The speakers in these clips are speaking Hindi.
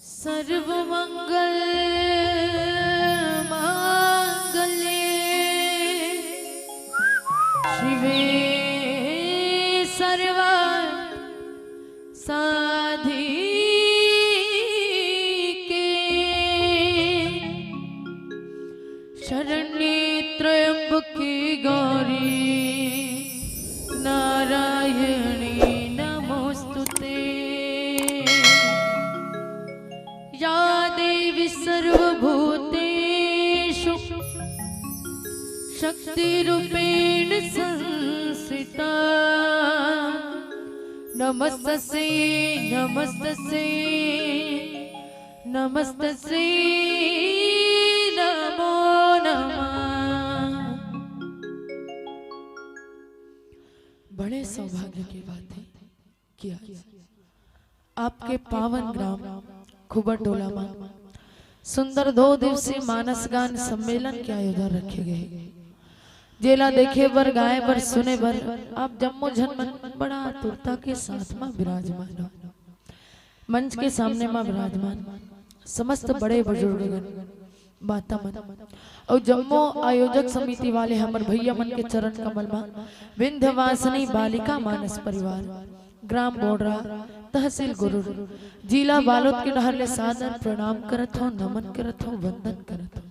सर्वमंगल मांगल्ये शिवे सर्वार्थ साधिके शरण्ये त्र्यंबके गौरी नारायणी नमोस्तुते। या देवी सर्वभूतेषु शक्तिरूपेण संस्थिता नमस्तस्यै नमस्तस्यै नमस्तस्यै नमो नमः। बड़े सौभाग्य की बात है किया आपके पावन ग्राम खुबरटोला में सुंदर 2 दिवसीय मानस गान सम्मेलन के आयोजन रखे गए। जेला देखे बर गाए बर सुने बर आप जम्मू झन बड़ा आतुरता के साथ में विराजमान हो। मंच के सामने में विराजमान समस्त बड़े बुजुर्गगण माता मन और जम्मू आयोजक समिति वाले हमर भैया मन के चरण कमल में विंध्यवासिनी बालिका मानस परिवार ग्राम बोडरा तहसील गुरुर जिला बालोद के नहर ले सादर प्रणाम करत हो, नमन करत हो, वंदन करत हो।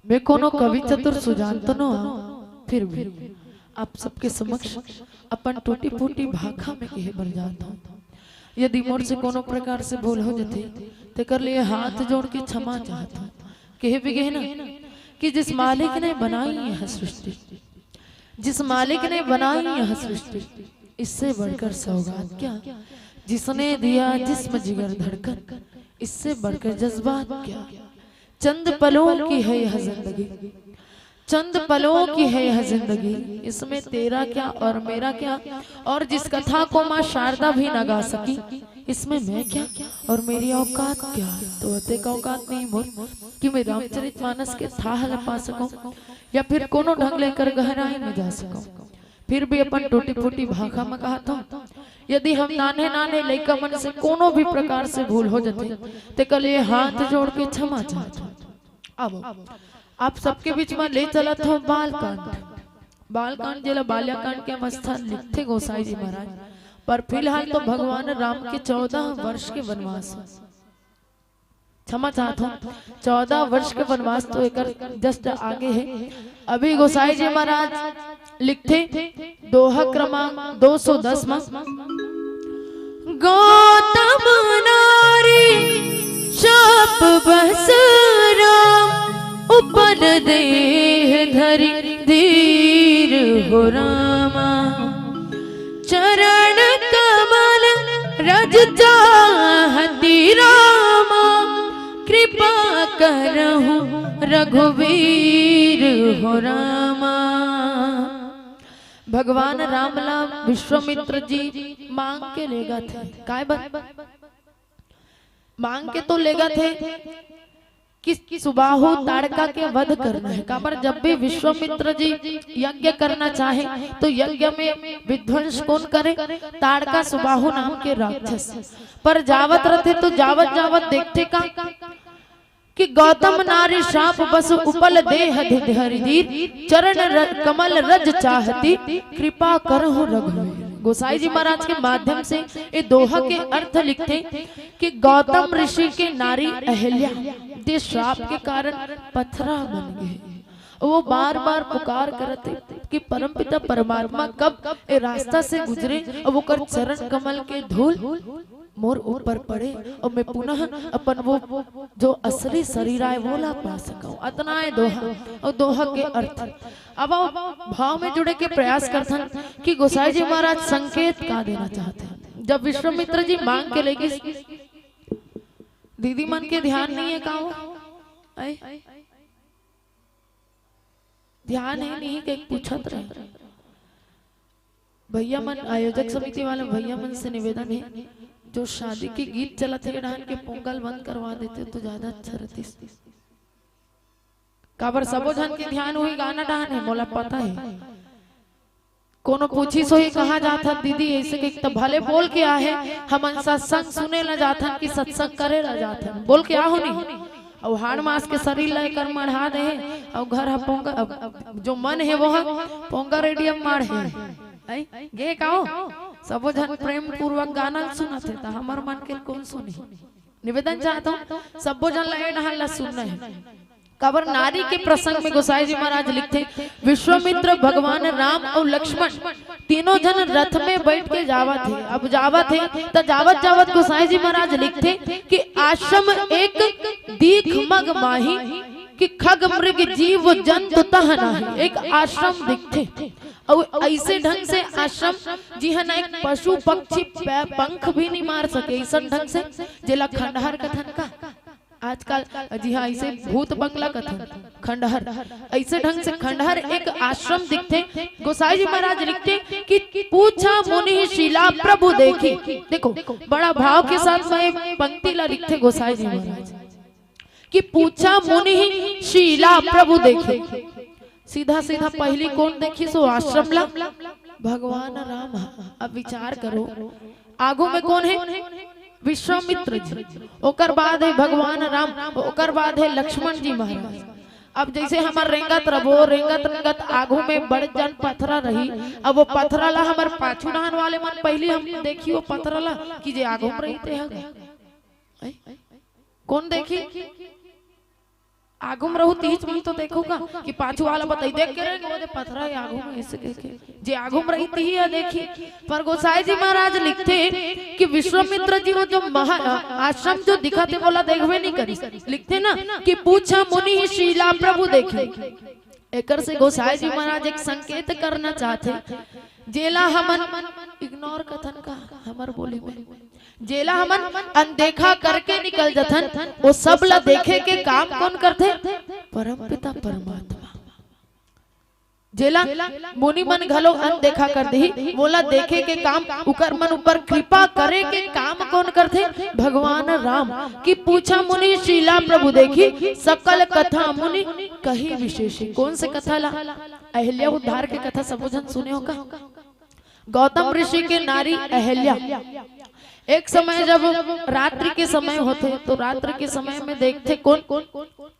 मैं कोनो कवि चतुर सुजान तो न फिर भी आप सबके समक्ष अपन टूटी फूटी भाखा में कहे बर जाता हूँ। यदि मोर से कोनो प्रकार से भूल हो जाते तो कर लिए हाथ जोड़ के क्षमा चाहता हूँ। कहे भी गए ना कि जिस मालिक ने बनाई यह सृष्टि, जिस मालिक ने बनाई यह सृष्टि, इससे बढ़कर सौगात क्या, जिसने दिया जिस्म जिगर धड़कन, इससे बढ़कर जज्बात क्या। चंद पलों की है यह जिंदगी, चंद पलों की है यह जिंदगी, इसमें तेरा क्या और मेरा क्या, और जिस कथा को माँ शारदा भी न गा सकी, इसमें मैं क्या और मेरी औकात क्या। तो अते का औकात नहीं मोर कि मैं रामचरितमानस के थाह पा सकूं या फिर कोनो ढंग लेकर गहराई में जा सकूं। फिर भी अपन टूटी फूटी भाखा में कहा था यदि हम नाने नाने लइका मन से कोनो भी प्रकार से भूल हो जाते ते कल ये हाथ जोड़ के क्षमा चाहता। अब आप सबके बीच में ले चला था बालकांड। बालकांड जिला बाल्याकांड के अवस्था लिखते गोसाई जी महाराज, पर फिलहाल तो भगवान राम के 14 वर्ष के वनवास, क्षमा चाहता हूँ 14 वर्ष के वनवास तो एक जस्ट आगे है। अभी गोसाई जी महाराज लिखते दोहा क्रमांक 210 में गौतम नारी शाप बस राम उपन देह धरि धीर हो रामा चरण कमल रज चाहती रामा कृपा करहु रघुवीर हो रामा। भगवान रामला विश्वामित्र जी मांग के लेगा थे, काय बात मांग के तो लेगा थे कि सुबाहु ताड़का के वध करना है। काबर जब भी विश्वामित्र जी यज्ञ करना चाहे तो यज्ञ में विध्वंस कौन करे, ताड़का सुबाहु नाम के राक्षस। पर जावत रहते तो जावत जावत देखते का कि गौतम नारी शाप बस उपल देह धरिधीर चरण कमल रज चाहती कृपा करहु रघुवीर। गोसाई जी महाराज के माध्यम से ये दोहा के अर्थ लिखते कि गौतम ऋषि के नारी अहिल्या दे श्राप के कारण पथरा बन गए। वो बार बार पुकार करते कि परमपिता परमात्मा कब ये रास्ता से गुजरे और वो कर चरण कमल के धूल मोर ऊपर पड़े और मैं पुनः अपन वो जो असली शरीर है वो ला पा सकूं। अतना है दोहा और दोहा के अर्थ। अब भाव में जुड़े के प्रयास करते हैं कि गोसाई जी महाराज संकेत का देना चाहते हैं। जब विश्वामित्र जी मांग के लेके दीदी मन के ध्यान नहीं है का ध्यान है नहीं के पूछत रहे भैया मन आयोजक समिति वाले भैया मन से निवेदन है जो शादी के गीत चलते डांस के पोंगल बंद करवा देते तो ज्यादा अच्छा रहती। काबर सबो जन के ध्यान हुई गाना डान है मोला पता है कोनो पूछी सो ही कहा जाता दीदी ऐसे के तो भले बोल के आ है हम सत्संग सुने ला जाता कि सत्संग करे ला जाता बोल के आ हो नहीं और हाड़ मास के शरीर लेकर मढ़ा दे और घर पोंगा जो मन है वो पोंगा रेडियम मार है गे काओ सबो जन प्रेम पूर्वक गाना सुना थे तो हमार मन के कौन सुनी निवेदन चाहता हूँ सबो जन लगे नहा सुनना है कबर नारी के प्रसंग में गोसाई जी महाराज लिखते विश्वामित्र भगवान राम और लक्ष्मण तीनों जन रथ में बैठ के जावा थे। अब जावा थे तो जावत जावत गोसाई जी महाराज लिखते कि आश्रम एक दीख मग माही कि खग मृग जीव जंतु तह नाही एक आश्रम दिखते और ऐसे ढंग से आश्रम जी है ना एक पशु पक्षी पंख भी नहीं मार सके ऐसा ढंग से जिला खंडहर कथन का आजकल जी हाँ ऐसे भूत बंगला कथन खंडहर ऐसे ढंग से खंडहर एक आश्रम दिखते। गोसाई जी महाराज लिखते कि पूछा मुनि शीला प्रभु देखी देखो बड़ा भाव के साथ में पंक्ति ला लिखते गोसाई जी महाराज कि पूछा मुनि शीला प्रभु देखे सीधा सीधा पहली कौन देखी सो आश्रम ला भगवान राम। अब विचार करो आगू में कौन है विश्वामित्र जी ओकर बाद है भगवान राम ओकर बाद है लक्ष्मण जी महाराज। अब जैसे हमार रेंगत रबो रेंगत आगू में बड़ जन पथरा रही अब वो पथरा ला हमार पाछू नहन वाले मन पहले हम देखी वो पथरा ला कि जे आगू में रहते हैं कौन देखी आगू में रहू तीज में तो देखोगा कि पाछू वाला बताई देख के रहेंगे वो पथरा है आगू में ऐसे देखे जे आगू में रहती है देखी। पर गोसाई जी महाराज लिखते कि विश्वामित्र जी वो जो महा आश्रम जो दिखाते बोला देखवे नहीं करी लिखते ना कि पूछा मुनि शीला प्रभु देखे एकर से गोसाई जी महाराज एक संकेत करना चाहते जेला हमन इग्नोर कथन का हमार बोली में जेला हमन अनदेखा करके निकल जथन वो सब ला देखे के काम कौन करते परमपिता परमात्मा। जेला मुनि मन घलो अनदेखा कर दी बोला देखे के काम उकर मन ऊपर कृपा करे के काम कौन करते भगवान राम की पूछा मुनि शीला प्रभु देखी सकल कथा मुनि कही विशेष कौन से कथा ला अहिल्या उद्धार के कथा सब जन सुने होगा। गौतम ऋषि के नारी अहिल्या एक समय जब रात्रि के समय होते तो रात्रि के समय में देखते कौन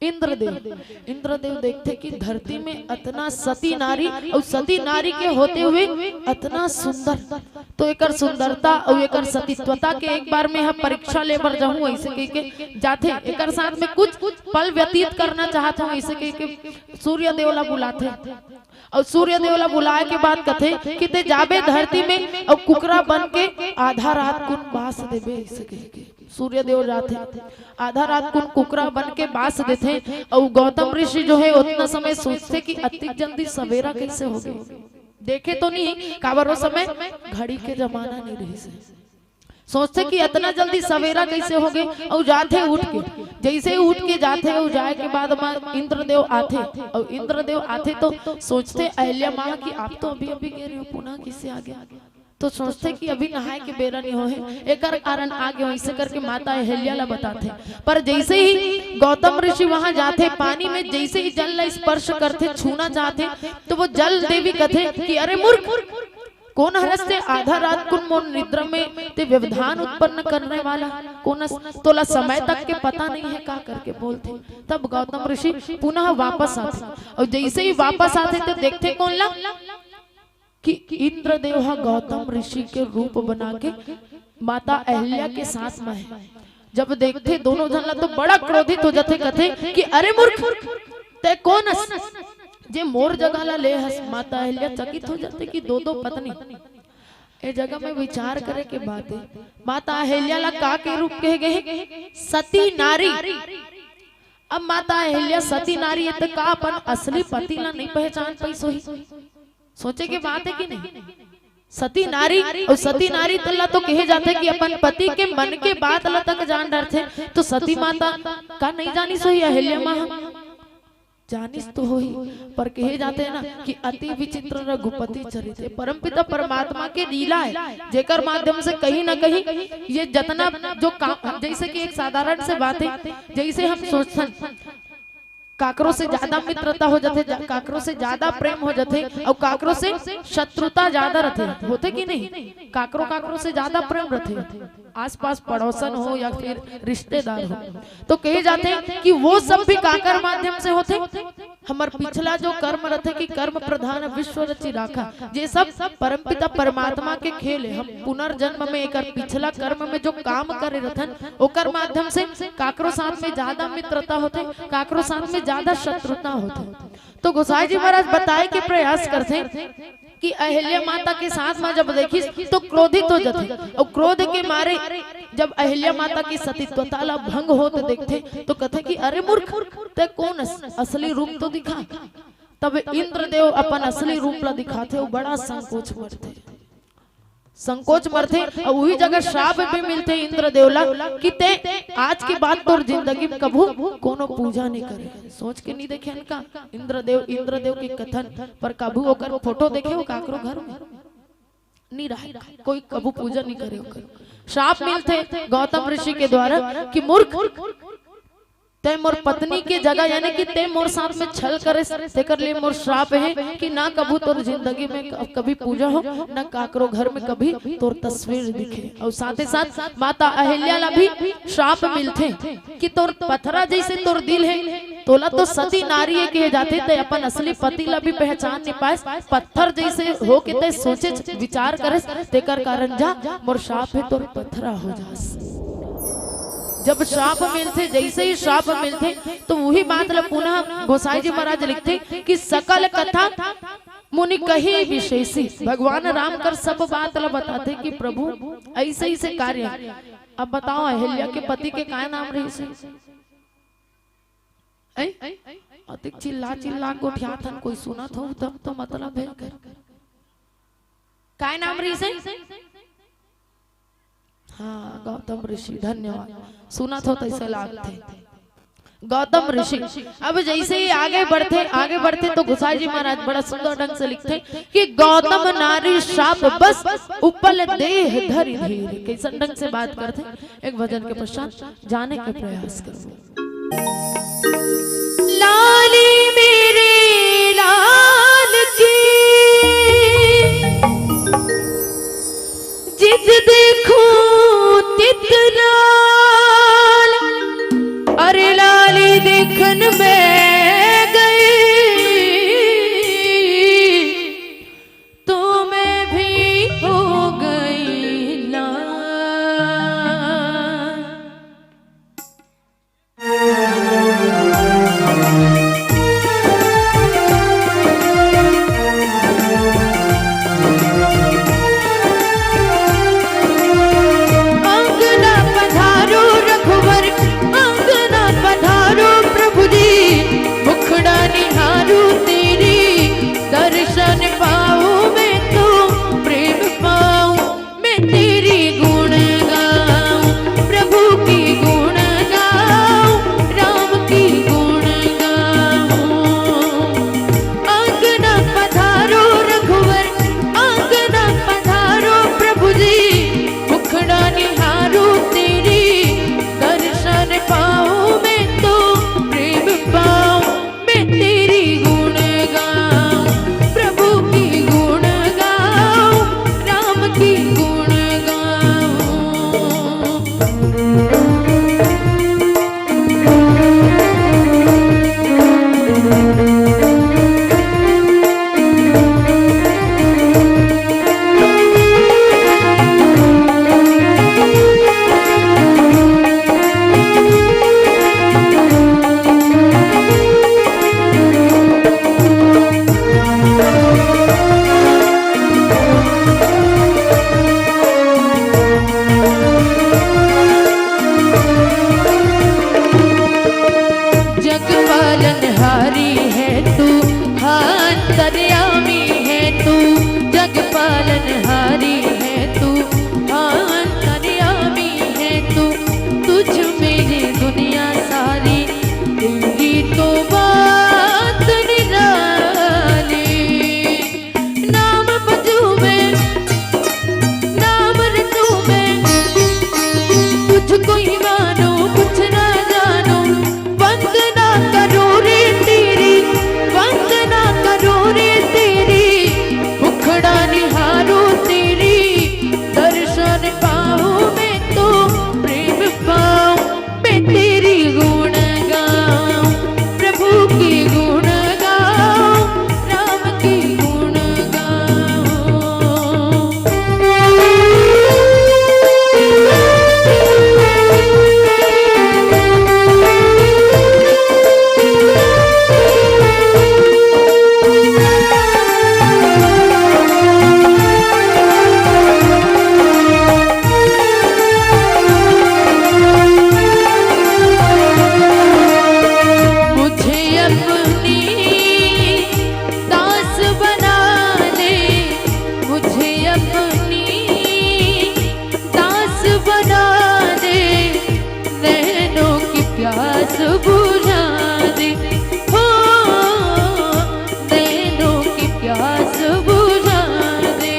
इंद्रदेव देखते कि धरती में इतना सती नारी और सती नारी के होते हुए इतना सुंदर तो एकर सुंदरता और एकर सतीत्वता के एक बार में हम परीक्षा लेकर जाऊं ऐसे कह के जाते एकर साथ में कुछ पल व्यतीत करना चाहता हूँ ऐसे कह के सूर्य देवला बुलाते और सूर्य देवला बुलाए के बाद कथे कि ते जाबे धरती में और कुकरा बन के आधा रात कुन बास देबे ऐसे कह के सूर्य देव जाते आधा रात कुन कुकरा बन के बास देते और गौतम ऋषि जो है उतना समय सोचते कि अति जल्दी सवेरा कैसे हो गए देखे तो नहीं काबरो समय घड़ी के जमाना नहीं रही से सोचते कि इतना जल्दी सवेरा कैसे हो गए और जाते उठ के जैसे उठ के जाते और जाए के बाद इंद्रदेव आते और इंद्रदेव आते तो सोचते अहिल्या माँ की आप तो अभी अभी गिर रही हो पुनः किससे आगे तो सोचते कि अभी नहाए के बेरा नहीं हो है एक कारण आगे ऐसे करके माता अहिल्या ला बताते। पर जैसे ही गौतम ऋषि वहां जाते पानी में जैसे ही जल स्पर्श करते छूना चाहते तो वो जल देवी कहते कि अरे मूर्ख कौन हरस्ते आधा रात कुन मोन निद्रा में ते व्यवधान उत्पन्न करने वाला कौन तोला समय तक के पता नहीं है का करके बोलते। तब गौतम ऋषि पुनः वापस आते और जैसे ही वापस आते तो देखते कौन ला कि इंद्रदेव गौतम ऋषि के रूप बना के माता अहिल्या के साथ में है। जब देखते दोनों जन तो बड़ा क्रोधित हो जाते कथे कि अरे मूर्ख ते कौन जे मोर जगह ला ले हस। माता अहिल्या चकित हो जाते कि दो पत्नी ए जगह में विचार करे के बात है। माता अहिल्या ला का के रूप कहे गए सती नारी। अब माता अहिल्या सती नारी है तो का अपन असली पति ला नहीं पहचान पाई सोही सोचे के बात है कि नहीं। सती नारी और सती नारी तल्ला तो कहे जाते कि अपन पति के मन के बात ला तक जान डरते तो सती माता का नहीं जानी सोही अहिल्या माँ जानिस तो हो ही पर कहे जाते हैं ना कि अति विचित्र रघुपति चरित्र परमपिता परमात्मा के लीला है जेकर माध्यम से कहीं ना कहीं ये जतना जो काम जैसे कि एक साधारण से बात है जैसे हम सोचते काकरों से ज्यादा मित्रता हो जाते, काकरों से ज्यादा प्रेम हो जाते और काकरों से शत्रुता ज्यादा रहते, होते कि नहीं? काकरों काकरों से ज्यादा प्रेम रहते, आसपास पड़ोसन हो या फिर रिश्तेदार हो। तो कहे जाते हैं कि वो सब भी काकर माध्यम से होते। हमार पिछला जो कर्म रहते कि कर्म प्रधान विश्व रचि राखा, ये सब परमपिता परमात्मा के खेल है। हम पुनर्जन्म में एक पिछला कर्म में जो काम करे रहथन ओकर माध्यम से काकरों साथ में ज्यादा मित्रता होते, काकरों साथ में ज्यादा शत्रुता होते। तो गोसाई जी महाराज बताए के प्रयास करते कि अहिल्या माता के साथ में जब देखी तो क्रोधित हो जाते और क्रोध के मारे जब अहिल्या माता की सतीत्वता ला भंग होते देखते तो कहते कि अरे मूर्ख, ते कौन असली रूप तो दिखा। तब इंद्रदेव अपन असली रूप ला दिखाते और बड़ा संकोच मरते और वही जगह श्राप भी मिलते इंद्रदेव ला कि ते आज के बाद तोर जिंदगी में कभू कोनो पूजा नहीं करे। सोच के नहीं देखे इनका इंद्रदेव के कथन पर कभू होकर फोटो देखे हो काकरो घर में नहीं रहा, कोई कभू पूजा नहीं करे। श्राप मिलते गौतम ऋषि के द्वारा कि मूर्ख, ते मोर पत्नी के जगह यानी कि ते मोर साथ में छल करे, तेकर लिए मोर श्राप है कि ना कभू तोर जिंदगी में कभी पूजा हो, ना काकरो घर में कभी तोर तस्वीर दिखे। और साथ ही साथ माता अहिल्या ला भी श्राप मिलते कि तोर पत्थरा जैसे तोर दिल है, तोला तो सती नारी है कहे जाते, ते अपन असली पति ला भी पहचान नहीं पाए, पत्थर जैसे हो के ते सोचे विचार करे, तेकर कारण जा मोर श्राप है तोर पत्थरा हो जास। जब श्राप मिलते, जैसे ही श्राप मिलते तो वही बात ला पुनः गोसाई जी महाराज लिखते कि सकल कथा मुनि कही विशेषी। भगवान राम कर सब बात ला बताते कि प्रभु ऐसे ऐसे कार्य। अब बताओ अहिल्या के पति के क्या नाम रही से? अधिक चिल्ला चिल्ला गोठिया थन कोई सुना था तब तो मतलब है क्या नाम रही से? हाँ, गौतम ऋषि। धन्यवाद, सुना था तैसे लागते गौतम ऋषि। अब जैसे ही आगे बढ़ते तो गोसाई जी महाराज बड़ा सुंदर ढंग से लिखते कि गौतम नारी शाप बस उपल देह धरि धीर। कैसे ढंग से बात करते, एक भजन के पश्चात जाने के प्रयास करो। लाली मेरे लाल की जिद देखो तितलाल, अरे लाली देखन में गई तो मैं भी हो गई लाल। प्यास बुझा दे, हो नैनों की प्यास बुझा दे।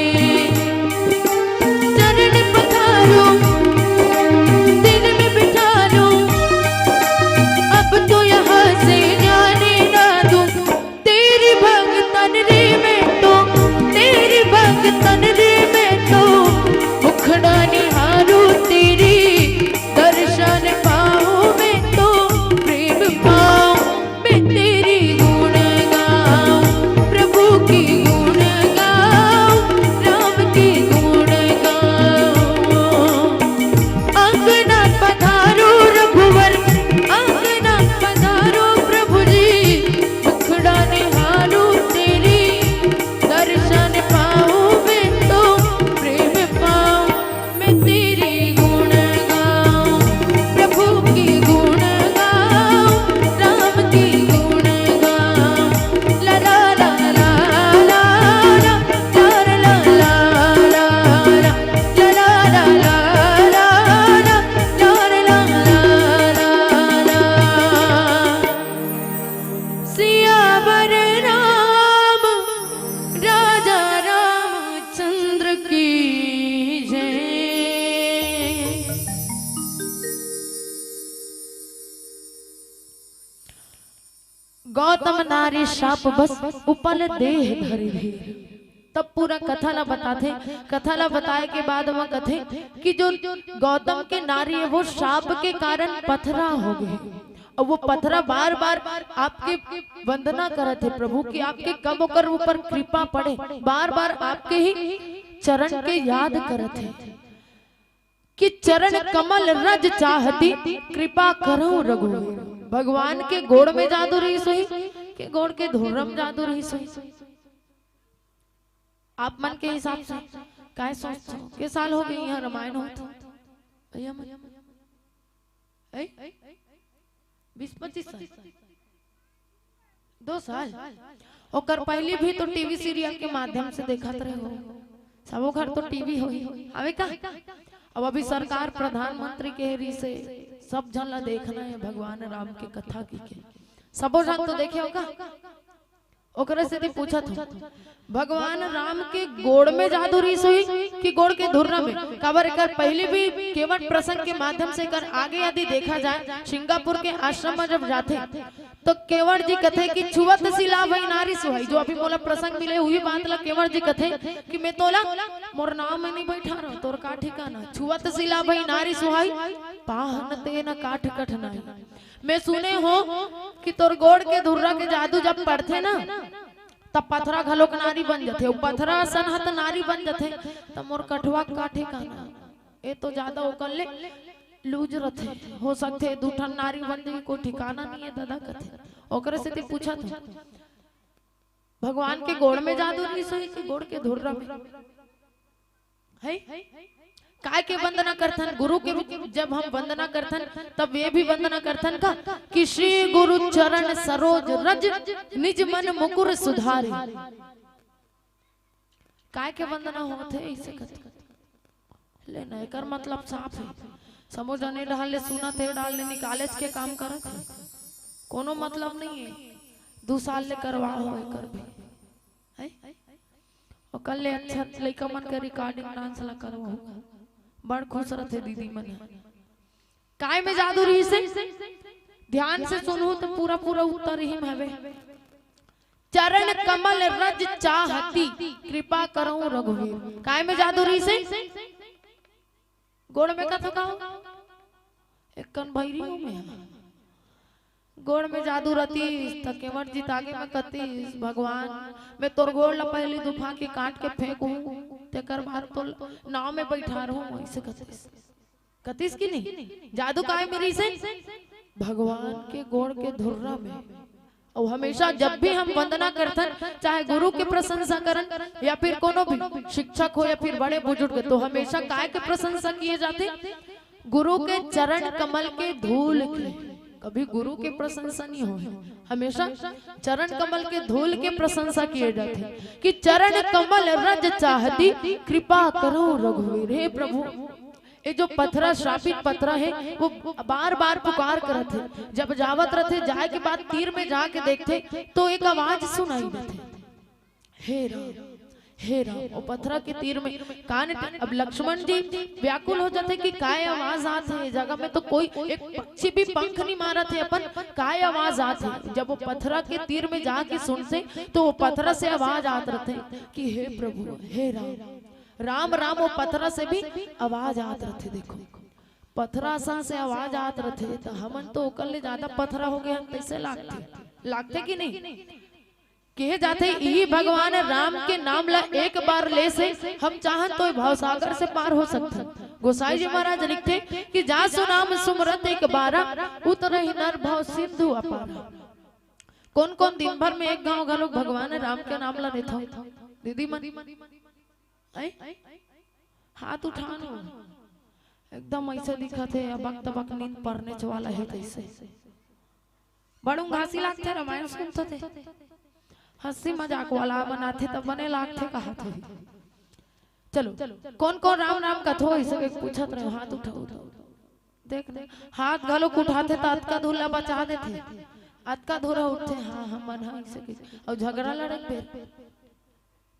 चरण पखारो दिल में बिठा लो, अब तो यहाँ से जाने ना दूं। तेरी भक्तन रे मैं तो, तेरी भक्तन रे मैं तो, मुखड़ा निहारूं तेरी, दर्शन पाऊं मैं तो, प्रेम पाऊं मैं तेरी, गुण गाऊं प्रभु की, गुण गाऊं राम की, गुण गाऊं। अंगना पधारो रघुवर, अंगना पधारो प्रभु जी, मुखड़ा निहारूं तेरी, दर्शन पाऊं मैं तो, प्रेम पाऊं मैं तेरी, गुण गाऊं प्रभु की, गुण गाऊं राम की, गुण गाऊं। ला ला ला ला ला ला, ला ला ला ला ला, ला ला ला ला ला ला, ला ला ला ला। सियावर राम राजा रामचंद्र की जय। गौतम नारी शाप बस उपल देह धरि धीर। तब पूरा कथा ला बताते, कथा ला बताए के बाद वह कथे कि जो गौतम के नारी है वो शाप के कारण पथरा हो गए, और वो पथरा बार बार आपके वंदना करते प्रभु की, आपके कब कर ऊपर कृपा पड़े, बार बार आपके ही चरण के याद करते कि चरण कमल रज चाहती, कृपा करो रघुवीर। भगवान के गोड़ में जादू रही सोई के गोड़ के धुर्रम जादू रही सोई। आप मन के हिसाब से काय सोचते हो के साल हो गए यहाँ रामायण होता भैया? 20-25 साल, 2 साल और पहले भी तो टीवी सीरियल के माध्यम से देखा रहे हो, सबो घर तो टीवी हो अबे का। अब अभी सरकार प्रधानमंत्री के हेरी से सब जन ला देखना है भगवान राम के कथा की के, सबो जन तो देखे होगा। ओकरे से पूछा था भगवान राम के गोड़ में जादू रीस हुई कि गोड़ के धुर्रा में, काबर कर पहले भी केवट प्रसंग के माध्यम से कर आगे यदि देखा जाए सिंगापुर के आश्रम में जब जाते तो केवट जी कथे कि छुवत सिला भाई नारी सुहाई, जो अभी बोला प्रसंग मिले हुई बात ला केवट जी कथे कि मैं तोला मोर नाम में नहीं बैठा रहा तोर का ठिकाना, छुवत सिला भाई नारी सुहाई पाहन ते न काठ कठनाई। मैं सुने हो कि तोर गोड़ के धुर्रा के जादू जब पड़थे ना तब पथरा घलोक नारी बन जाते, पथरा सनहत नारी बन जाते, तब मोर कठवा काठे काना ए तो ज्यादा ओकर ले लूज रथे, हो सकते दूठन नारी बन जाए कोई ठिकाना नहीं है दादा कथे। ओकरे से ते पूछा था भगवान के गोड़ में जादू नहीं सोई कि गोड़ के धुर्रा में है? काय के वंदना करथन गुरु के, जब हम वंदना करथन तब ये भी वंदना करथन का कि श्री गुरु चरण सरोज रज निज मन मुकुर सुधारे। काय के वंदना होते ऐसे कहते लेना एकर मतलब साफ है, समझ नहीं डाल ले सुना थे डाल ले निकाले के काम करत है, कोनो मतलब नहीं है 2 साल ले करवा हो एकर भी है। और कल ले अच्छा लइका मन के रिकॉर्डिंग डांस ला करवा होगा, बड़ खुश रहते दीदी मन। काय में जादू रही से ध्यान से सुनो तो पूरा पूरा उत्तर ही हवे। चरण कमल रज चाहती कृपा करो रघुवीर। काय में जादू रही से गोड़ में का तो कहो एक कन भैरियों में गोड़ में जादू रहती त केवट जी तागे में कती भगवान मैं तोर गोड़ ला पहले दुफा के काट के फेंकू तेकर बाद तो नाव में बैठा रहूं ऐसे कतीस कतीस की नहीं जादू काय मेरी से भगवान के गोड़ के धुर्रा में। और हमेशा जब भी हम वंदना करथन चाहे गुरु के प्रशंसा करन या फिर कोनो भी शिक्षक हो या फिर बड़े बुजुर्ग तो हमेशा काय के प्रशंसा किए जाते गुरु के चरण कमल के धूल के, कभी गुरु के प्रशंसा नहीं हो, हमेशा चरण कमल के धूल के प्रशंसा किए जाते कि चरण कमल रज चाहती कृपा करो रघुवीर। हे प्रभु ये जो पथरा श्रापित पथरा है वो बार बार पुकार करत है। जब जावत रहते जाए के बाद तीर में जाके देखते तो एक आवाज सुनाई देते, हे राम हे राम। वो पथरा के तीर में कान। अब लक्ष्मण जी व्याकुल हो जाते कि काय आवाज आते है जगह में, तो कोई एक पक्षी भी पंख नहीं मारा थे अपन, काय आवाज आते। जब वो पथरा के तीर में जाके सुनते तो वो पथरा से आवाज आते रहते कि हे प्रभु हे राम राम राम। वो पथरा से भी आवाज आते रहते। देखो पथरा सा से आवाज आते रहते तो हमन तो ओकल ज्यादा पथरा हो गए, हम कैसे लागते कि नहीं कहे जाते यही भगवान राम के नाम ला एक बार ले से हम चाहत तो भवसागर से पार हो सकते। गोसाई जी महाराज लिखते कि जा सुनाम सुमरत एक बारा उतरहि नर भव सिंधु अपारा। कौन कौन दिन भर में एक गांव लोग भगवान राम के नाम ला लेता हो? दीदी मन हाथ उठानो एकदम ऐसे दिखा थे अबक तबक नींद पड़ने वाला है। कैसे बड़ू घासी लागते रामायण सुनते थे, हंसी मजाक वाला बनाते तब बने लागते कहा थे। चलो कौन कौन राम राम कथो ऐसे पूछत रहे, हाथ उठाओ देख हाथ गलो उठाते तो अतका धूला बचा देते, अतका धूरा उठते हाँ हम मन ऐसे और झगड़ा लड़क पे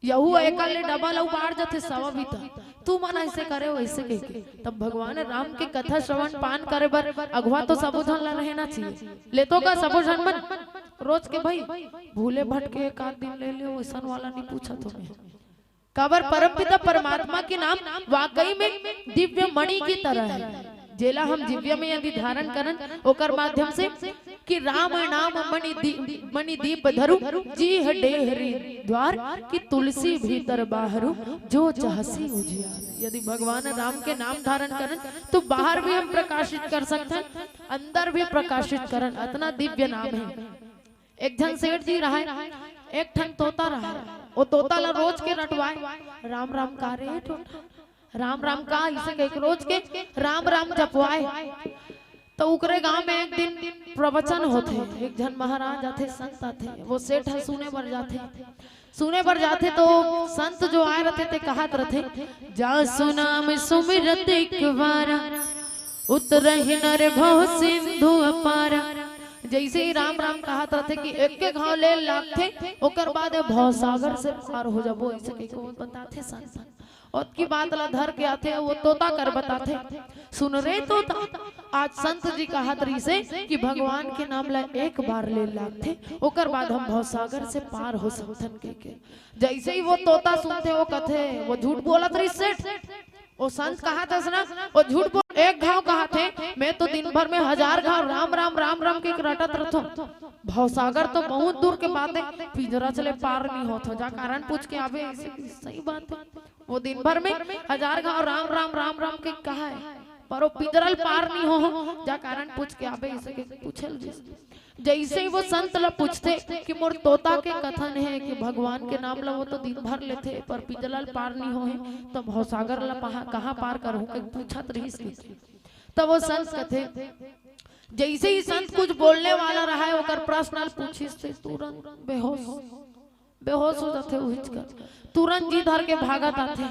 यहू एकल डबल उबार जाते सवा बीता तू मन ऐसे करे वैसे कह के। तब भगवान राम के कथा श्रवण पान करे बर अगवा तो सबोधन ला रहना चाहिए। ले तो का सबोधन मन रोज के भाई भूले भटके एक आध दिन ले ले वैसा वाला नहीं पूछा तुम्हें। कबर परमपिता परमात्मा के नाम वाकई में दिव्य मणि की तरह है। जेला हम दिव्य में यदि धारण करन ओकर माध्यम से कि राम नाम मणि दीप धरु जी हडेहरी द्वार की तुलसी भीतर बाहरु जो चाहसी उजियार। यदि भगवान राम के नाम धारण करन तो बाहर भी हम प्रकाशित कर सकते हैं, अंदर भी प्रकाशित करन। इतना दिव्य नाम है। एक जन सेठ जी रहा है, एक ठन तोता रहा है, वो तोता ला रोज के रटवाए राम राम का रे टोटा राम राम का इसे एक रोज के राम राम जपवाए। तो उकरे गांव में एक दिन प्रवचन होते, एक जन महाराज आते संत आते, वो सेठ सुने बर जाते तो संत जो आए रहते थे कहत रहते जा सुनाम सुमिरत एक बार उतरहि नर भव सिंधु अपारा। जैसे ही राम राम कहत रहते कि एक के घाव ले लागते ओकर बाद भवसागर से पार हो जाबो, ऐसे के को बताते संत। और की बात ला धर के आते वो तोता कर बताते सुन रे तोता आज संत जी कहत रही से कि भगवान के नाम ला एक बार ले लागते ओकर बाद हम भवसागर से पार हो सकथन के। जैसे ही वो तोता सुनते वो कथे वो झूठ बोलत रही सेठ। वो संत कहा था ना वो झूठ बोल एक घाव कहा थे मैं तो दिन भर में 1000 घाव राम राम राम राम के रटत रहतो। भवसागर तो बहुत दूर के बात है, पिंजरा चले पार नहीं होता जा कारण पूछ के आवे सही बात है। वो दिन भर में 1000 घाव राम राम राम राम के कहा है पर वो पिंजरल पार नहीं हो जा कारण पूछ के आवे ऐसे के पूछल। जैसे ही वो संत ला पूछते कि मोर तोता के कथन है कि भगवान के नाम ला वो तो दिन भर लेते पर पिंजरल पार नहीं हो तो भवसागर ला कहाँ पार करूँ के पूछत रही। तब वो संत कथे जैसे ही संत कुछ बोलने वाला रहा है ओकर प्रश्न पूछिस से तुरंत बेहोश हो जाते उहिचकर तुरंत जी धर के भागत आते।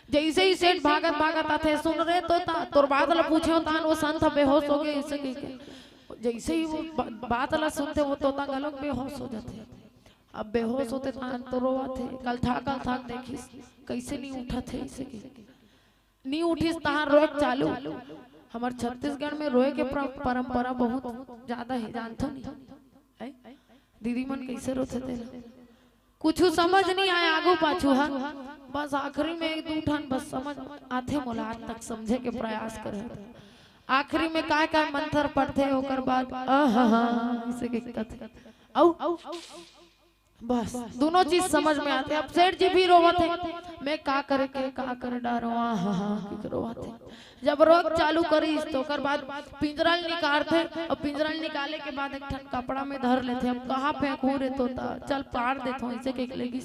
जैसे ही सेठ भागत आते सुन रहे तो तोर बात ला पूछे तान वो संत बेहोश हो गए ऐसे के। जैसे ही वो बात ला सुनते वो तोता गलत बेहोश हो जाते। अब बेहोश होते तान तो रोते कल था देखिस कैसे नहीं उठा थे ऐसे के नहीं उठिस तहां रोक चालू। हमारे छत्तीसगढ़ में रोए के परंपरा बहुत ज्यादा है जानते नहीं दीदी मन कैसे रोते थे कुछ समझ नहीं आया आगू पाछू हाँ बस आखिरी में एक दो ठन बस समझ आते मोला आज तक समझे के प्रयास करे। आखिरी में काय मंत्र पढ़ते ओकर बाद ऐसे के कथे औ बस दोनों चीज समझ में आते। अब सेठ जी भी रोवत है मैं का करे डरो रोवत है। जब रोक चालू करी तो ओकर बाद पिंजरल निकालते और पिंजरल निकाले के बाद एक ठन कपड़ा में धर लेते। अब कहाँ फेंकू रे तो चल पार देता ऐसे के लेगी।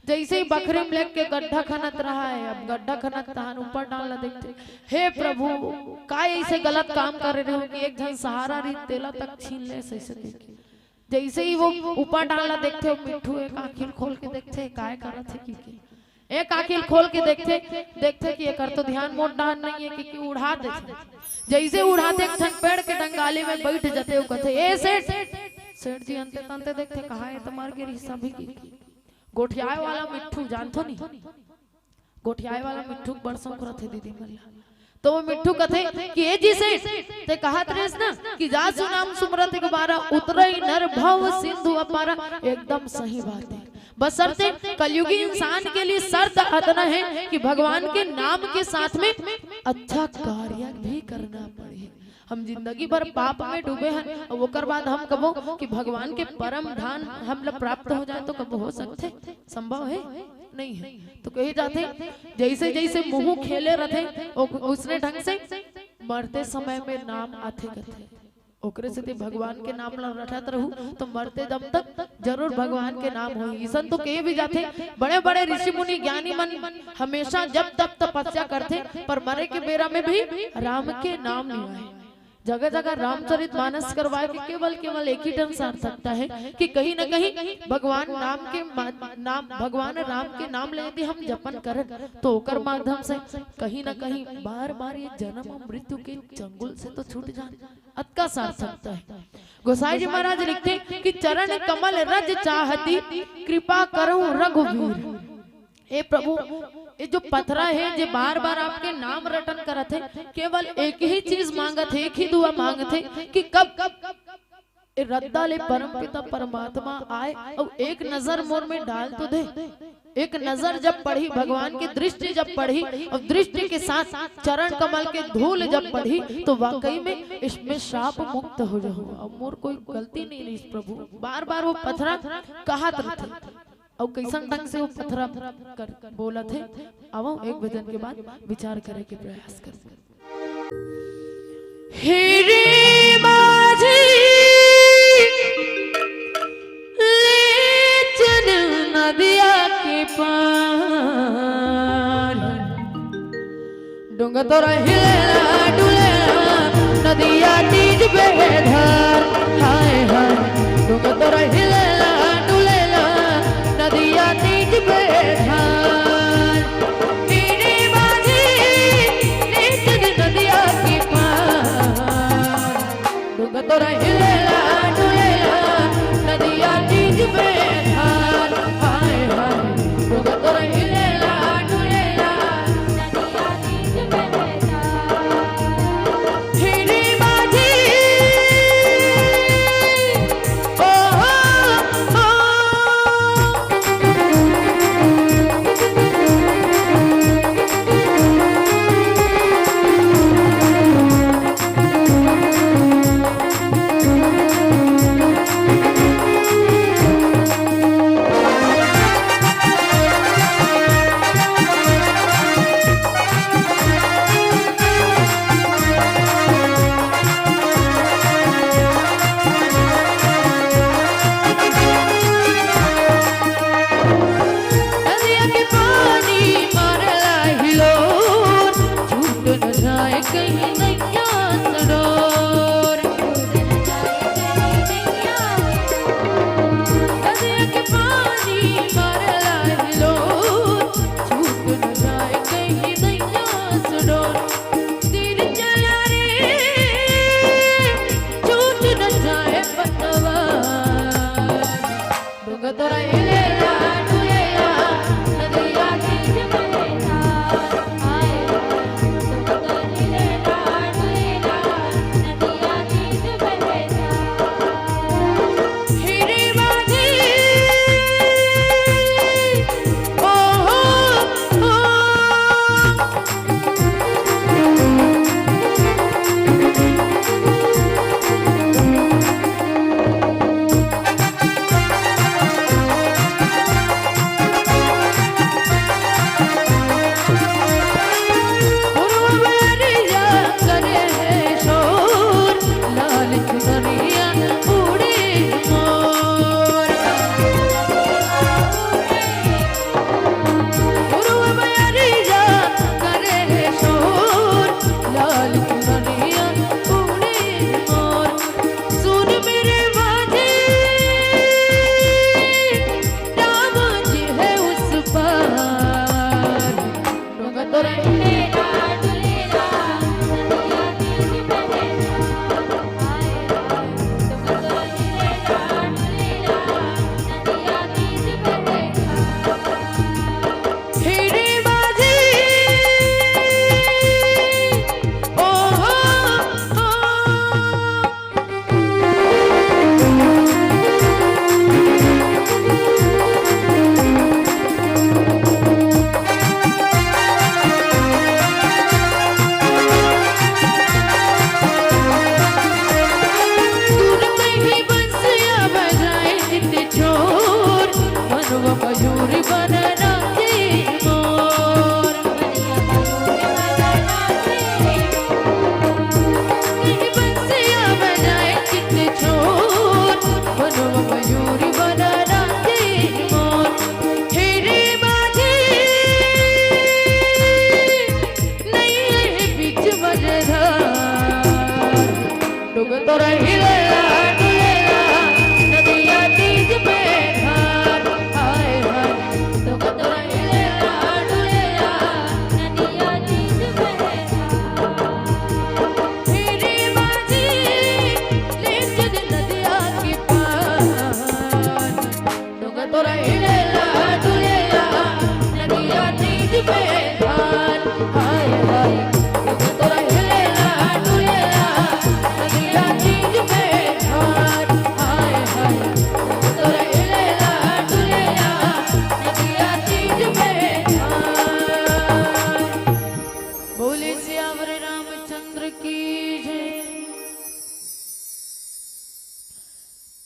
जैसे ही बकरी में लेके गड्ढा खनत रहा है अब गड्ढा खनत तहान ऊपर डालना देखते हे प्रभु का ऐसे गलत काम कर रहे हो कि एक जन सहारा रीत तेला तक छीन ले ऐसे देखिए। जैसे ही वो ऊपर डालना देखते हो मिठू एक आखिर खोल के देखते काय करत है की एक आखिर खोल के देखते देखते कि एकर तो ध्यान मोट डान नहीं है कि उड़ा देते, जैसे उड़ाते पेड़ के डंगाले में बैठ जाते हो कहते ए सेठ जी अंते तंते देखते कहा है तुम्हारे के हिस्सा भी की गोठियाए वाला मिट्ठू जानतो नहीं, गोठियाए वाला मिट्ठू बरसों करते दीदी मल्ला तो वो मिट्ठू कथे कि ए जी से ते कहा त्रेस ना कि जा सुनाम सुमरत के बारा उतरई नर भव सिंधु अपारा, एकदम सही बात है। बशर्ते कलयुगी इंसान के लिए शर्त अदना है कि भगवान के नाम के साथ में अच्छा कार्य भी करना पड़े। हम जिंदगी भर पाप में डूबे हैं और ओकर बाद हम कबो कि भगवान के परम धाम हम लोग प्राप्त हो जाए तो कब हो सकते, संभव है नहीं है। तो कही जाते जैसे जैसे मुंह खेले रहते उसने ढंग से मरते समय में नाम आते कथे ओकरे से भगवान के नाम रटत रहू तो मरते दम तक जरूर भगवान के नाम हो। ईसन तो कहे भी जाते बड़े बड़े ऋषि मुनि ज्ञानी मन हमेशा जब तब तपस्या करते पर मरे के बेरा में भी राम के नाम नहीं आए। जगह जगह रामचरित मानस करवाए कि केवल एक ही ढंग से अर्थ सकता है कि कहीं न कहीं भगवान भगवान राम के नाम ले यदि हम जपन करें तो ओकर माध्यम से कहीं न कहीं बार बार ये जन्म और मृत्यु के चंगुल से तो छूट जाए अतका सार सकता है। गोसाई जी महाराज लिखते कि चरण कमल रज चाहती कृपा करूं रघुवीर। ए प्रभु ये जो पथरा है जो बार बार आपके नाम रटन करत है केवल एक ही चीज मांगत है, एक ही दुआ मांगत है कि कब रद्दा ले परम पिता परमात्मा आए और एक नजर मोर में डाल तो दे। एक नजर जब पढ़ी भगवान की दृष्टि जब पढ़ी और दृष्टि के साथ चरण कमल के धूल जब पढ़ी तो वाकई में इसमें शाप मुक्त हो जाओ और मोर कोई गलती नहीं रही प्रभु। बार बार वो पथरा कहत रहते और कैसन ढंग से वो पथरा कर बोला थे। अब एक भजन के बाद विचार करे के प्रयास कर। हेरे माझी ले चल नदिया के पार डूंगा तो हिलेला डुलेला नदिया तीज बेधार हाय हाय डूंगा तो हिलेला नदिया तीज बेधार तेरे माझी ले चल नदिया के पार डूंगा तो हिलेला डुलेला नदिया तीज बेधार हाय हाय डूंगा तो हिलेला डुलेला नदिया तीज बेधार तेरे माझी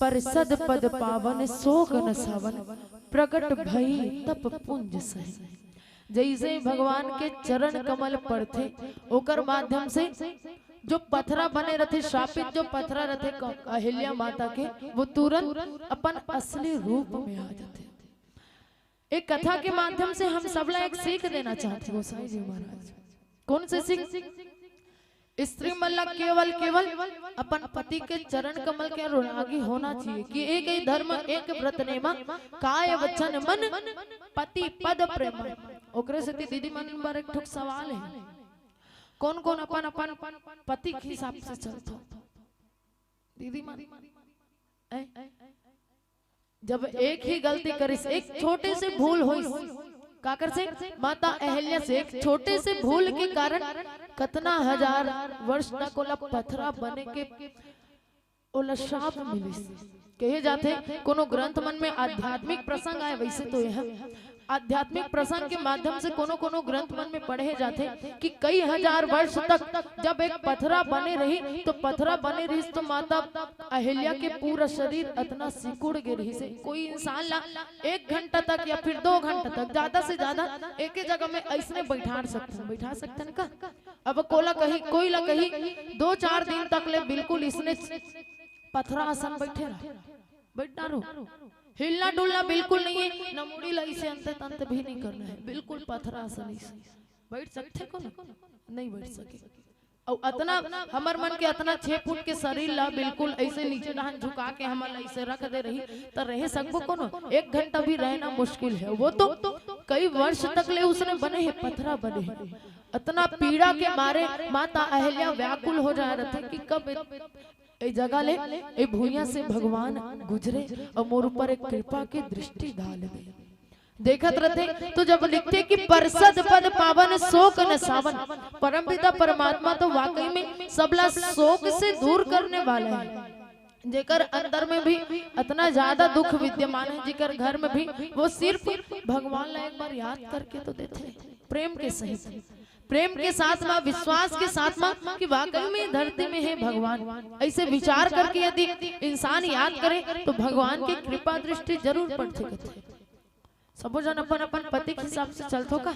परसद पद पावन शोक न सावन प्रकट भई तप पुंज सही। जैसे भगवान के चरण कमल पर थे ओकर माध्यम से जो पथरा बने रहते, शापित जो पथरा रहते अहिल्या माता के, वो तुरंत अपन असली रूप में आ जाते। एक कथा के माध्यम से हम सबला एक सीख देना चाहते हैं गोसाई जी महाराज। कौन से सीख? स्त्री मल्ला केवल केवल अपन पति के चरण कमल के अनुरागी होना चाहिए कि एक ही धर्म एक व्रत नेमा काय वचन मन पति पद प्रेम। ओकरे से दीदी मन पर एक ठुक सवाल है, कौन कौन अपन अपन पति के हिसाब से चलतो? दीदी मन जब एक ही गलती करिस, एक छोटे से भूल होइस, काकर से माता अहिल्या से एक छोटे से भूल के कारण कितना हजार वर्ष तक ओला पथरा बने के ओला शाप मिलिस। कहे जाते कोनो ग्रंथ मन में आध्यात्मिक प्रसंग आए, वैसे तो यह आध्यात्मिक प्रसंग के माध्यम से कोनो कोनो ग्रंथ मन में पढ़े जाते कि कई हजार वर्ष तक जब एक पथरा बने रही तो पथरा बने रही तो माता अहिल्या के पूरा शरीर इतना सिकुड़ गए रही से कोई इंसान ला 1 घंटा तक या फिर 2 घंटा तक ज्यादा से ज्यादा एक ही जगह में ऐसने बैठा सकते का। अब कोला कही कोई ला कही 2-4 दिन तक ले बिल्कुल इसने पथरा आसन बैठे रहा, बैठना रहो, हिलना डुलना बिल्कुल नहीं है, न मुड़ी लगी से अंत तंत भी नहीं करना है, बिल्कुल पथरा आसन से बैठ सकते को नहीं बैठ सके। और अतना हमर मन के अतना 6 फुट के शरीर ला बिल्कुल ऐसे नीचे डहान झुका के हमर ऐसे रख दे रही तो रह सकबो कोनो? 1 घंटा भी रहना मुश्किल है। वो तो कई वर्ष तक ले उसने बने है, पथरा बने है। इतना पीड़ा के मारे माता अहिल्या व्याकुल हो जा रहे थे कि कब ए जगह ले ए भूया से भगवान गुजरे और मोर ऊपर एक कृपा की दृष्टि डाल दे। देखत रहते तो जब लिखते कि परसद पद पावन शोक न सावन, परमपिता परमात्मा तो वाकई में सबला शोक से दूर करने वाला है। जेकर अंदर में भी इतना ज्यादा दुख विद्यमान है, जेकर घर में भी वो सिर्फ भगवान ला एक बार याद करके तो देते प्रेम के सहित, प्रेम के साथ में, विश्वास के साथ में कि वाकई में धरती में है भगवान। ऐसे विचार करके यदि इंसान याद करे तो भगवान की कृपा दृष्टि जरूर पड़ती है। सब जन अपन अपन पति के हिसाब से चलतो का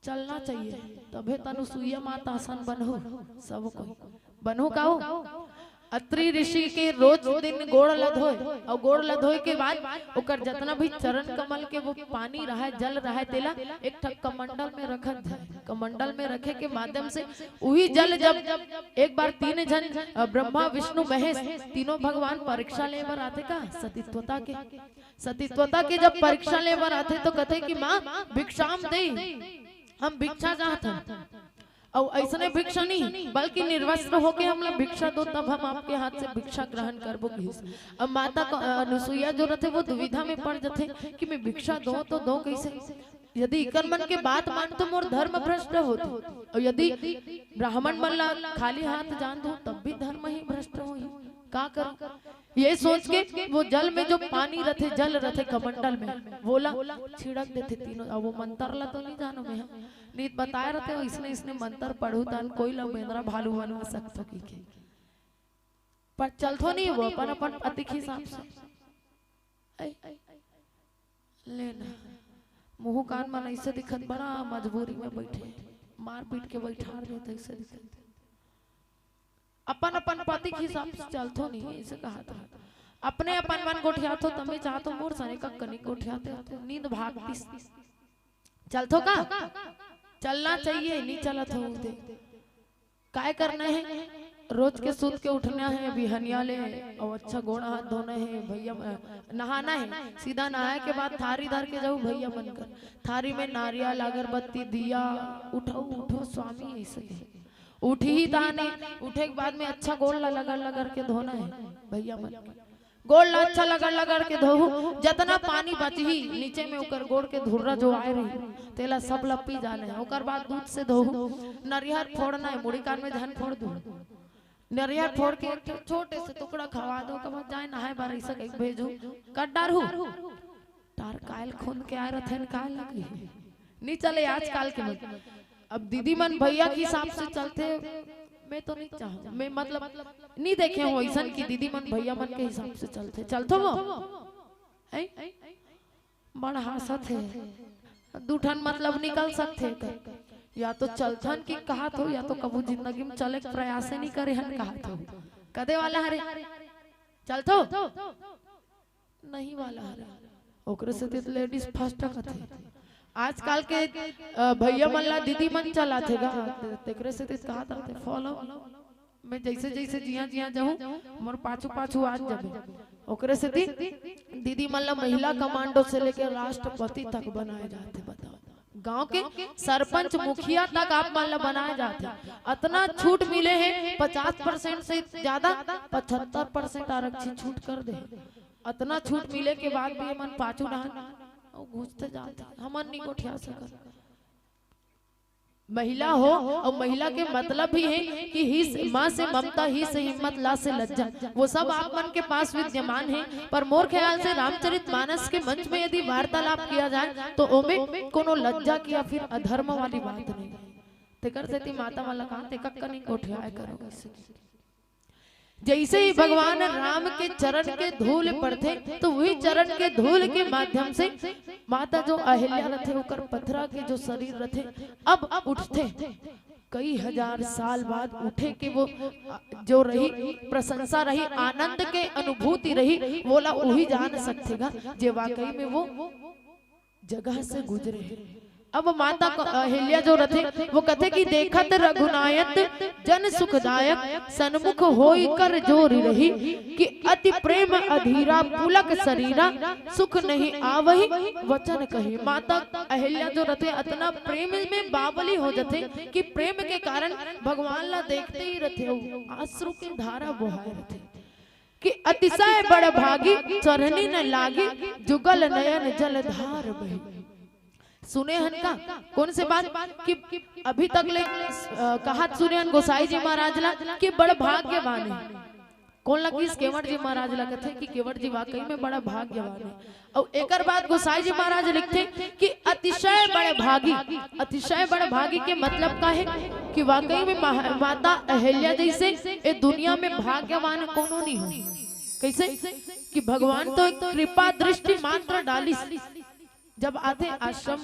चलना चाहिए, तबे तनु सुइया माता आसन बनो, सब कोई बनो का हो। अत्रि ऋषि के रोज दिन गोड़ लधोए और गोड़ लधोए के बाद ओकर जितना भी चरण कमल के वो पानी रहा जल रहा तेला एक ठक कमंडल में रखत जाए। कमंडल में रखे के माध्यम से वही जल जब एक बार 3 जन ब्रह्मा विष्णु महेश तीनों भगवान परीक्षा लेवर आते का सतीत्वता के जब परीक्षा लेवर आते तो कहते कि माँ भिक्षाम दे, हम भिक्षा चाहते और ऐसने भिक्षा नहीं बल्कि निर्वस्त्र होके हम लोग भिक्षा दो तब हम आपके हाथ से भिक्षा ग्रहण करबो। अब माता अनुसुईया जो रहते वो दुविधा में पड़ जाते कि मैं भिक्षा दो तो दो कैसे, यदि इकर मन के बात मान तो मोर धर्म भ्रष्ट होते और यदि ब्राह्मण मन ला खाली हाथ जान दो तब भी धर्म ही भ्रष्ट हो। का कर ये सोच के वो जल में जो पानी रहते जल रहते कमंडल में बोला छिड़क देते तीनों। अब वो मंत्र ला तो नहीं जानो मैं नीत बताए रहते हो, इसने मंत्र पढ़ू तान कोई ला मेंद्रा भालू बनवा सकता की के पर चलतो नहीं वो अपन अपन पति के हिसाब से लेना मुंह कान मन ऐसे दिखत बड़ा मजबूरी में बैठे मार पीट के बैठा देते ऐसे दिखत अपन अपन पति के हिसाब से चलतो नहीं ऐसे कहा था। अपने अपन मन गोठिया तो तमे चाहतो मोर सने का कनी गोठियाते हो नींद भागती चलतो का चलना चाहिए नहीं चलत हो दे काय करना है रोज के सूत के उठना है, अभी हनियाले और अच्छा गोड़ा हाथ धोना है भैया, नहाना है। सीधा नहाए के बाद थारी धर के जाऊँ भैया बनकर, थारी में नारियल अगरबत्ती दिया, उठो उठो स्वामी ऐसे उठी ही ताने। उठे के बाद में अच्छा गोड़ लगर के धोना है भैया मन, गोड़ अच्छा लगर के धोहू, जितना पानी बच ही नीचे में ओकर गोड़ के धुर्रा जो आए रही तेला सब लपी जाने है। ओकर बाद दूध से धोहू, नरियर फोड़ना है, मुड़ी कान में धन फोड़ दू, नरियर फोड़ के एक छोटे से टुकड़ा खवा दो, कब जाए नहाए बार ऐसा कहीं भेजू कट डारू तार कायल खून के आए रथे कायल लगी नहीं चले आजकल के मत। अब दीदी मन भैया के हिसाब से चलते, मैं तो नहीं चाहूँ, मैं मतलब नहीं देखे हो ऐसा की दीदी मन भैया मन के हिसाब से चलते वो है बड़ा हासत है। दूठन मतलब निकल सकते या तो चलथन की कहा तो, या तो कबू जिंदगी में चले प्रयास नहीं करे हन कहा तो कदे वाला हरे चलतो नहीं वाला हरे ओकरे से तो लेडीज फर्स्ट कथे। आजकल के भैया मन ला दीदी मन चलाते गा, तेकरे से तो कहा था फॉलो मैं जैसे जैसे जिया जिया जाऊं मोर पाछू पाछू आज जाबे। ओकरे से दीदी मन ला महिला कमांडो से लेकर राष्ट्रपति तक बनाए जाते। बताओ गांव के सरपंच मुखिया तक आप मान ला बनाए जाते। इतना छूट मिले हैं 50% से ज्यादा 75% आरक्षित छूट कर दे। इतना छूट मिले के बाद भी मन पाछू डाल घुसते जाते, हमन नहीं उठा सकत। महिला हो और महिला के मतलब भी है कि ही माँ से ममता, ही से हिम्मत, ला से लज्जा, वो सब आप मन के पास विद्यमान है। पर मोर ख्याल से रामचरितमानस के मंच में यदि वार्तालाप किया जाए तो ओमे कोनो लज्जा की या फिर अधर्म वाली बात नहीं। तेकर से माता वाला कहा ते कक्का नहीं कोठिया करो। जैसे ही भगवान राम के चरण के धूल पड़ते तो वही चरण के धूल के माध्यम से माता जो अहिल्या रथे होकर पथरा के जो शरीर रथे अब उठते। कई हजार साल बाद उठे के वो जो रही प्रशंसा रही, आनंद के अनुभूति रही, बोला वही जान सकतेगा जे वाकई में वो जगह से गुजरे। अब माता अहिल्या जो रथे वो कथे कि देखत रघुनायक जन सुखदायक सन्मुख होई कर जोरी रही कि अति प्रेम अधीरा पुलक शरीरा सुख नहीं आवही वचन कही। माता अहिल्या जो रथे इतना प्रेम में बावली हो जाते कि प्रेम के कारण भगवान ला देखते ही रथे आंसू की धारा बहाए रथे कि अतिशय बड़ भागी चरनी न लागी जुगल नयन जलधार बही। सुने हन का कौन से बात कि अभी तक ले कहा सुने हन गोसाई जी महाराज ला कि बड़ भाग्यवान है। कौन लगी केवट जी महाराज ला कथे कि केवट जी वाकई में बड़ा भाग्यवान है। और एकर बाद गोसाई जी महाराज लिखते कि अतिशय बड़े भागी। अतिशय बड़े भागी के मतलब का है कि वाकई में माता अहिल्या जैसे ये दुनिया में भाग्यवान कोनो नहीं हो। कैसे कि भगवान तो कृपा दृष्टि मात्र डाली। जब आते आश्रम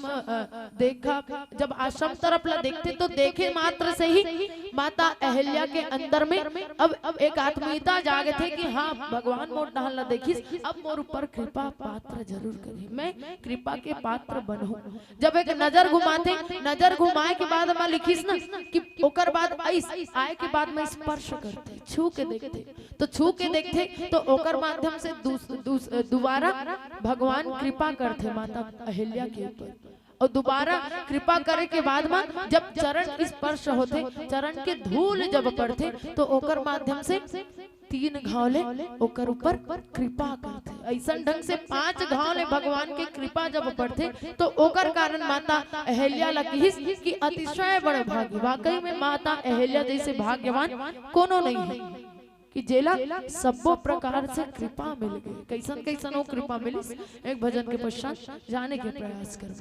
देखा, जब आश्रम तरफ ला देखते तो देखे मात्र से ही माता अहिल्या के अंदर में अब एक आत्मीयता जागे थे कि हाँ भगवान मोर डाल ला देखिस, अब मोर ऊपर कृपा पात्र जरूर करी, मैं कृपा के पात्र बनूं। जब एक नजर घुमाते, नजर घुमाए के बाद मैं लिखिस ना कि ओकर बाद आए के बाद में स्पर्श करते, छू के देखते, तो छू के देखते तो ओकर माध्यम से दोबारा भगवान कृपा करते माता अहिल्या के ऊपर। और दोबारा कृपा करे के बाद में जब चरण स्पर्श होते, चरण के धूल जब पड़ते तो ओकर माध्यम से 3 घावले ओकर ऊपर कृपा करते। ऐसा ढंग से 5 घावले भगवान के कृपा जब पड़ते तो ओकर कारण माता अहिल्या लकीस कि अतिशय बड़े भाग्य। वाकई में माता अहिल्या जैसे भाग्यवान कोनो नहीं है कि जेला सबो प्रकार से कृपा मिल गई। कैसन कैसन वो कृपा मिली एक भजन के पश्चात जाने के प्रयास करो।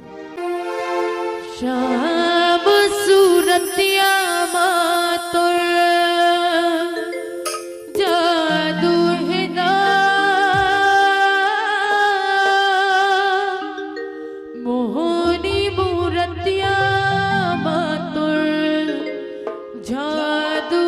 श्याम सूरतिया मातुर जादू है ना मोहनी मूरतिया मातुर जादू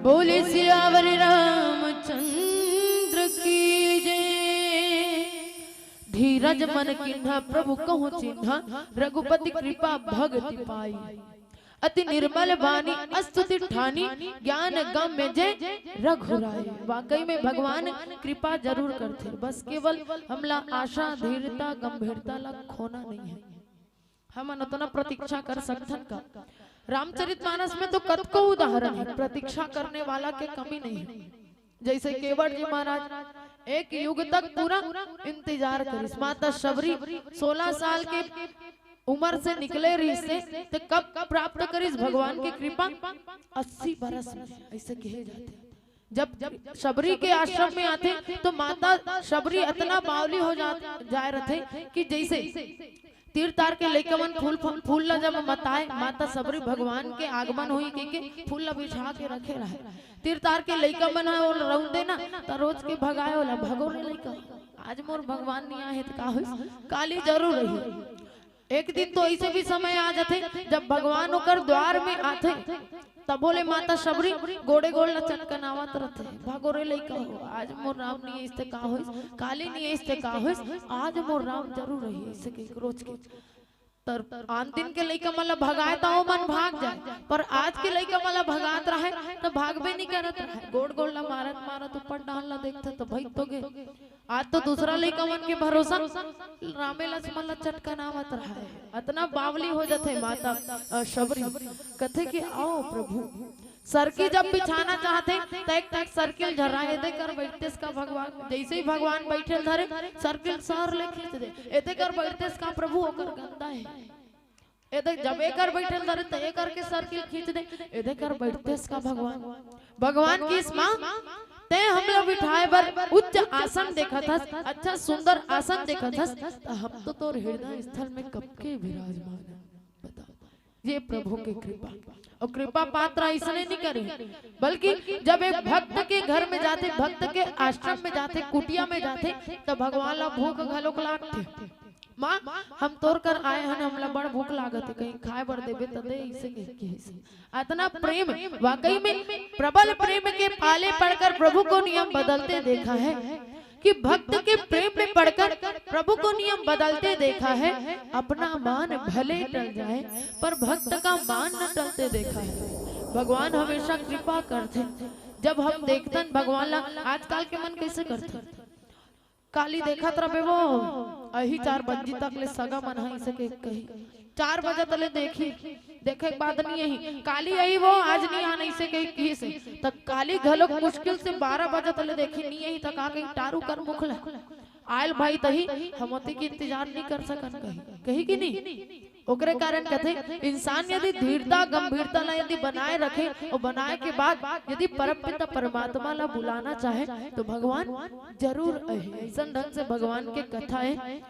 बोले सियावर रामचंद्र की जय। धीरज मन कीन्हा प्रभु कहूँ चिन्हा, रघुपति कृपा भगति पाई। अति निर्मल वाणी अस्तुति ठानी, ज्ञान गम्य जय रघुराई। वाकई में भगवान कृपा जरूर करते, बस केवल हमला आशा धीरता गंभीरता ला खोना नहीं है। हम उतना प्रतीक्षा कर सकथन का। रामचरितमानस में तो कत को उदाहरण है, प्रतीक्षा करने वाला के कमी नहीं है। जैसे केवट जी महाराज एक युग तक पूरा इंतजार करिस। माता शबरी 16 साल के उम्र से निकले रही से तो कब प्राप्त करिस भगवान की कृपा? 80 बरस में, ऐसे कहे जाते। जब शबरी के आश्रम में आते तो माता शबरी इतना बावली हो जाए रहे कि जैसे तीर तार के लेकमन फूल ला जब मताए, माता शबरी भगवान के आगमन हुई के फूल ला बिछा के रखे रहे। तीर तार के लेकमन है वो रौंदे ना तो रोज के भगाए वाला भगोरे लइका। आज मोर भगवान नहीं आए तो का होई? काली जरूर रही। एक दिन तो ऐसे भी समय आ जाते जब भगवान होकर द्वार में आते, तब बोले माता शबरी गोड़े गोड़ ला चटकनावत रहते, भगोरे लइका हो। आज मोर राम नहीं इसते का होइस, काली नहीं इसते का होइस, आज मोर राम जरूर रही। ऐसे के रोज के तर आन दिन के लइका मला भगाए तो मन भाग जाए, पर आज के लइका मला भगात रहे तो भागबे नहीं करत रहे। गोड़ गोड़ ला मारत ऊपर डाल ला देखते तो भाई तो गे। आज तो दूसरा लइका मन के भरोसा रामे लक्ष्मण ला चटकनावत रहा है। इतना बावली हो जाते माता शबरी। कथे कि आओ प्रभु सर्किल जब बिछाना चाहते तो एक तक सर्किल झराए दे कर बैठते का भगवान। जैसे ही भगवान बैठे धरे सर्किल सर ले खींच दे, एते कर बैठते का प्रभु होकर गंदा है। एते जब एक कर बैठे धरे तो एक करके सर्किल खींच दे, एते कर बैठते का भगवान की इस मां ते हम लोग बिठाए बर उच्च आसन देखा था, अच्छा सुंदर आसन देखा था, तो हम तो तोर हृदय स्थल में कब के विराजमान है। बताओ, ये प्रभु की कृपा। और कृपा पात्र इसने नहीं करे, बल्कि जब एक भक्त के घर में जाते, भक्त के आश्रम में जाते, कुटिया में जाते, तो भगवान ला भूख घलोक लागते। माँ हम तोड़ कर आए हैं, हमला बड़ भूख लागत है, कहीं खाए बर देबे तो दे। इसे इतना प्रेम, वाकई में प्रबल प्रेम के पाले पड़कर प्रभु को नियम बदलते देखा है कि भक्त के प्रेम में पड़कर प्रभु को नियम बदलते देखा है। अपना मान भले टल जाए पर भक्त का मान न टलते देखा है। भगवान हमेशा कृपा करते। जब हम देखते भगवान ला, आजकल के मन कैसे करते? काली देखा रहे वो अही 4 बजे तक ले सगा मन है इसे कही 4 बजे तले देखी देखे बात नहीं यही काली आई वो आज नहीं आने इसे कही से तक काली घलोक मुश्किल से 12 बजे तले देखी नहीं यही तक आ गई टारू कर मुखला आयल भाई तही हमती की इंतजार नहीं कर सकन कही कि नहीं। ओकरे कारण कहते इंसान यदि धीरता गंभीरता ला यदि बनाए रखे और बनाए के बाद यदि परमपिता परमात्मा ला बुलाना चाहे तो भगवान जरूर ऐसा ढंग से भगवान के कथा है